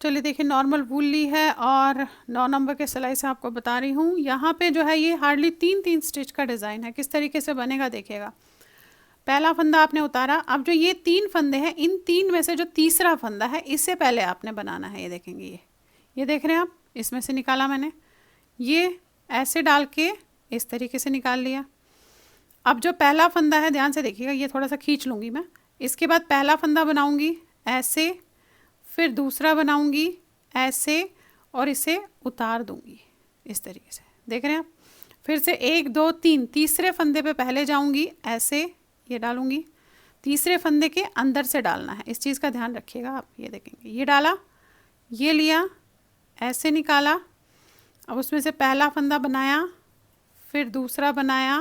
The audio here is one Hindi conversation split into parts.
चलिए देखिए, नॉर्मल वूल ली है और 9 नंबर के सिलाई से आपको बता रही हूँ। यहाँ पे जो है ये हार्डली 3-3 स्टिच का डिज़ाइन है। किस तरीके से बनेगा देखिएगा। पहला फंदा आपने उतारा, अब जो ये 3 फंदे हैं, इन 3 में से जो तीसरा फंदा है इससे पहले आपने बनाना है। ये देखेंगे, ये देख रहे हैं आप, इसमें से निकाला मैंने, ये ऐसे डाल के इस तरीके से निकाल लिया। अब जो पहला फंदा है, ध्यान से देखिएगा, ये थोड़ा सा खींच लूँगी मैं। इसके बाद पहला फंदा बनाऊँगी ऐसे, फिर दूसरा बनाऊँगी ऐसे और इसे उतार दूँगी इस तरीके से, देख रहे हैं आप। फिर से 1 2 3, तीसरे फंदे पे पहले जाऊँगी ऐसे, ये डालूँगी, तीसरे फंदे के अंदर से डालना है, इस चीज़ का ध्यान रखिएगा आप। ये देखेंगे, ये डाला, ये लिया, ऐसे निकाला, अब उसमें से पहला फंदा बनाया, फिर दूसरा बनाया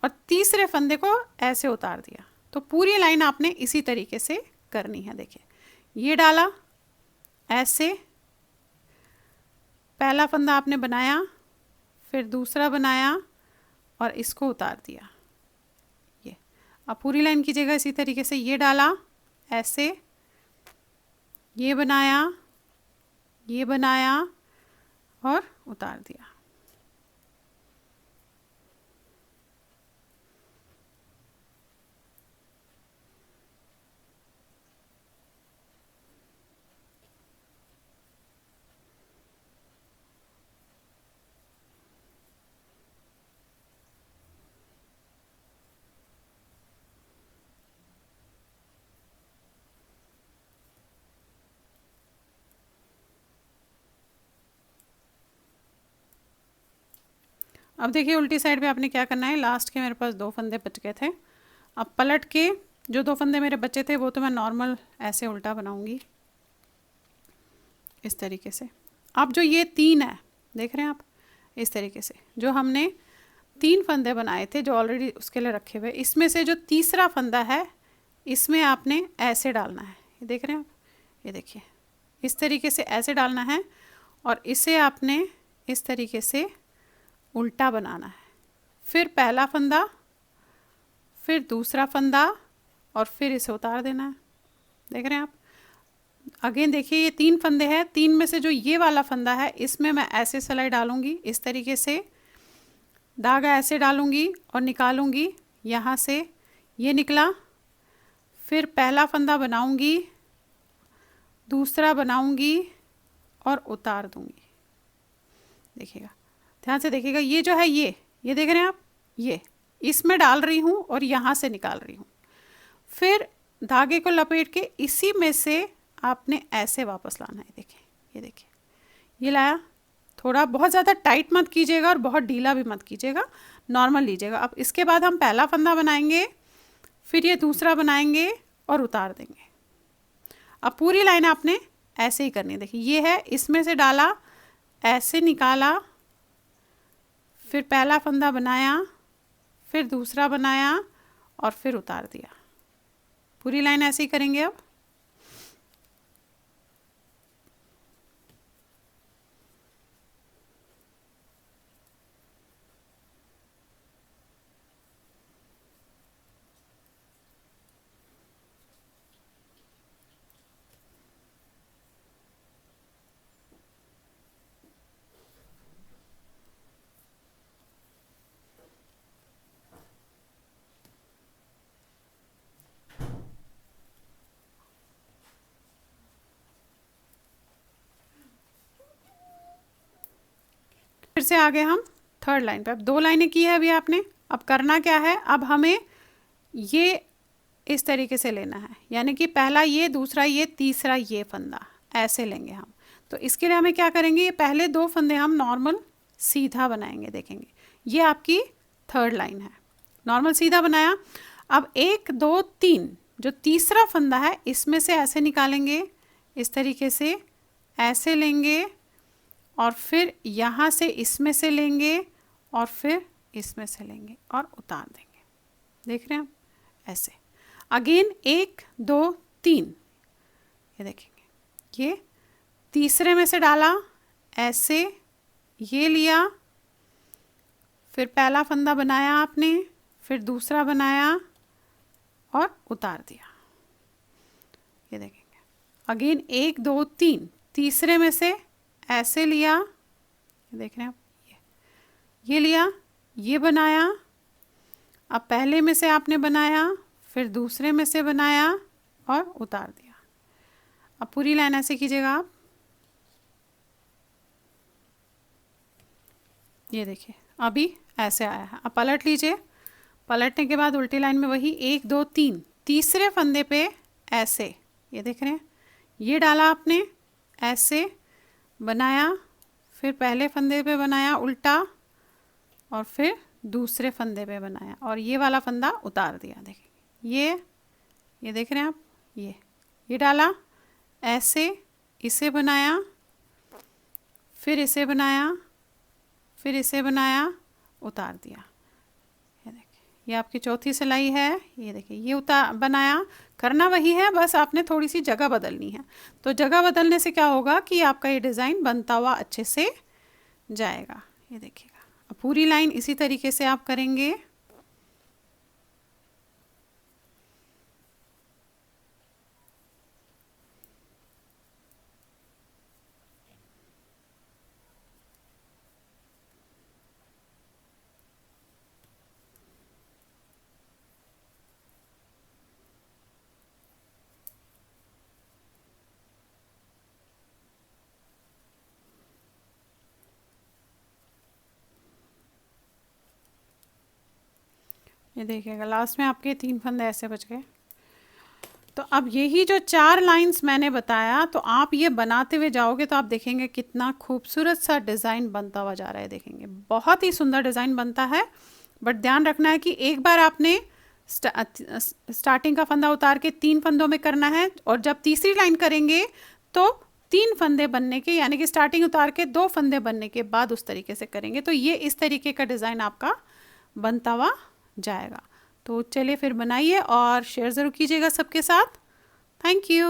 और तीसरे फंदे को ऐसे उतार दिया। तो पूरी लाइन आपने इसी तरीके से करनी है। देखिए, ये डाला ऐसे, पहला फंदा आपने बनाया, फिर दूसरा बनाया और इसको उतार दिया। ये अब पूरी लाइन कीजिएगा इसी तरीके से। ये डाला ऐसे, ये बनाया, ये बनाया और उतार दिया। अब देखिए, उल्टी साइड पे आपने क्या करना है। लास्ट के मेरे पास 2 फंदे बच गए थे। अब पलट के जो 2 फंदे मेरे बचे थे वो तो मैं नॉर्मल ऐसे उल्टा बनाऊंगी इस तरीके से। अब जो ये 3 है, देख रहे हैं आप, इस तरीके से जो हमने 3 फंदे बनाए थे जो ऑलरेडी उसके लिए रखे हुए, इसमें से जो तीसरा फंदा है इसमें आपने ऐसे डालना है। ये देख रहे हैं आप, ये देखिए, इस तरीके से ऐसे डालना है और इसे आपने इस तरीके से उल्टा बनाना है। फिर पहला फंदा, फिर दूसरा फंदा और फिर इसे उतार देना है। देख रहे हैं आप। अगेन देखिए, ये 3 फंदे हैं, 3 में से जो ये वाला फंदा है इसमें मैं ऐसे सिलाई डालूंगी, इस तरीके से धागा ऐसे डालूंगी और निकालूंगी। यहाँ से ये निकला, फिर पहला फंदा बनाऊंगी, दूसरा बनाऊंगी और उतार दूंगी। देखिएगा, ध्यान से देखिएगा, ये जो है ये देख रहे हैं आप, ये इसमें डाल रही हूँ और यहाँ से निकाल रही हूँ। फिर धागे को लपेट के इसी में से आपने ऐसे वापस लाना है। देखिए, ये देखिए, ये लाया, थोड़ा बहुत ज़्यादा टाइट मत कीजिएगा और बहुत ढीला भी मत कीजिएगा, नॉर्मल लीजिएगा। अब इसके बाद हम पहला फंदा बनाएंगे, फिर ये दूसरा बनाएंगे और उतार देंगे। अब पूरी लाइन आपने ऐसे ही करनी है। देखिए, ये है, इसमें से डाला, ऐसे निकाला, फिर पहला फंदा बनाया, फिर दूसरा बनाया और फिर उतार दिया। पूरी लाइन ऐसे ही करेंगे। अब फिर से आगे हम थर्ड लाइन पे। अब 2 लाइनें की है अभी आपने। अब करना क्या है, अब हमें ये इस तरीके से लेना है, यानी कि पहला ये, दूसरा ये, तीसरा ये फंदा ऐसे लेंगे हम। तो इसके लिए हमें क्या करेंगे, ये पहले 2 फंदे हम नॉर्मल सीधा बनाएंगे। देखेंगे, ये आपकी थर्ड लाइन है, नॉर्मल सीधा बनाया। अब 1 2 3, जो तीसरा फंदा है इसमें से ऐसे निकालेंगे, इस तरीके से ऐसे लेंगे और फिर यहाँ से इसमें से लेंगे और फिर इसमें से लेंगे और उतार देंगे। देख रहे हैं आप, ऐसे। अगेन 1 2 3, ये देखेंगे, ये तीसरे में से डाला, ऐसे ये लिया, फिर पहला फंदा बनाया आपने, फिर दूसरा बनाया और उतार दिया। ये देखेंगे, अगेन 1 2 3, तीसरे में से ऐसे लिया, देख रहे हैं आप, ये लिया, ये बनाया। अब पहले में से आपने बनाया, फिर दूसरे में से बनाया और उतार दिया। अब पूरी लाइन ऐसे कीजिएगा आप, ये देखिए अभी ऐसे आया है। अब पलट लीजिए, पलटने के बाद उल्टी लाइन में वही 1 2 3, तीसरे फंदे पे ऐसे, ये देख रहे हैं, ये डाला आपने, ऐसे बनाया, फिर पहले फंदे पे बनाया उल्टा और फिर दूसरे फंदे पे बनाया और ये वाला फंदा उतार दिया। देखिए ये देख रहे हैं आप, ये डाला, ऐसे इसे बनाया, फिर इसे बनाया, फिर इसे बनाया, उतार दिया। ये देखिए, ये आपकी चौथी सिलाई है। ये देखिए, ये उतार बनाया, करना वही है, बस आपने थोड़ी सी जगह बदलनी है। तो जगह बदलने से क्या होगा कि आपका ये डिज़ाइन बनता हुआ अच्छे से जाएगा। ये देखिएगा, अब पूरी लाइन इसी तरीके से आप करेंगे। ये देखिएगा, लास्ट में आपके 3 फंदे ऐसे बच गए। तो अब यही जो 4 लाइंस मैंने बताया, तो आप ये बनाते हुए जाओगे तो आप देखेंगे कितना खूबसूरत सा डिज़ाइन बनता हुआ जा रहा है। देखेंगे बहुत ही सुंदर डिज़ाइन बनता है। बट ध्यान रखना है कि एक बार आपने स्टार्टिंग का फंदा उतार के 3 फंदों में करना है, और जब तीसरी लाइन करेंगे तो 3 फंदे बनने के, यानी कि स्टार्टिंग उतार के 2 फंदे बनने के बाद उस तरीके से करेंगे। तो ये इस तरीके का डिज़ाइन आपका बनता हुआ जाएगा। तो चलिए फिर बनाइए और शेयर ज़रूर कीजिएगा सबके साथ। Thank you.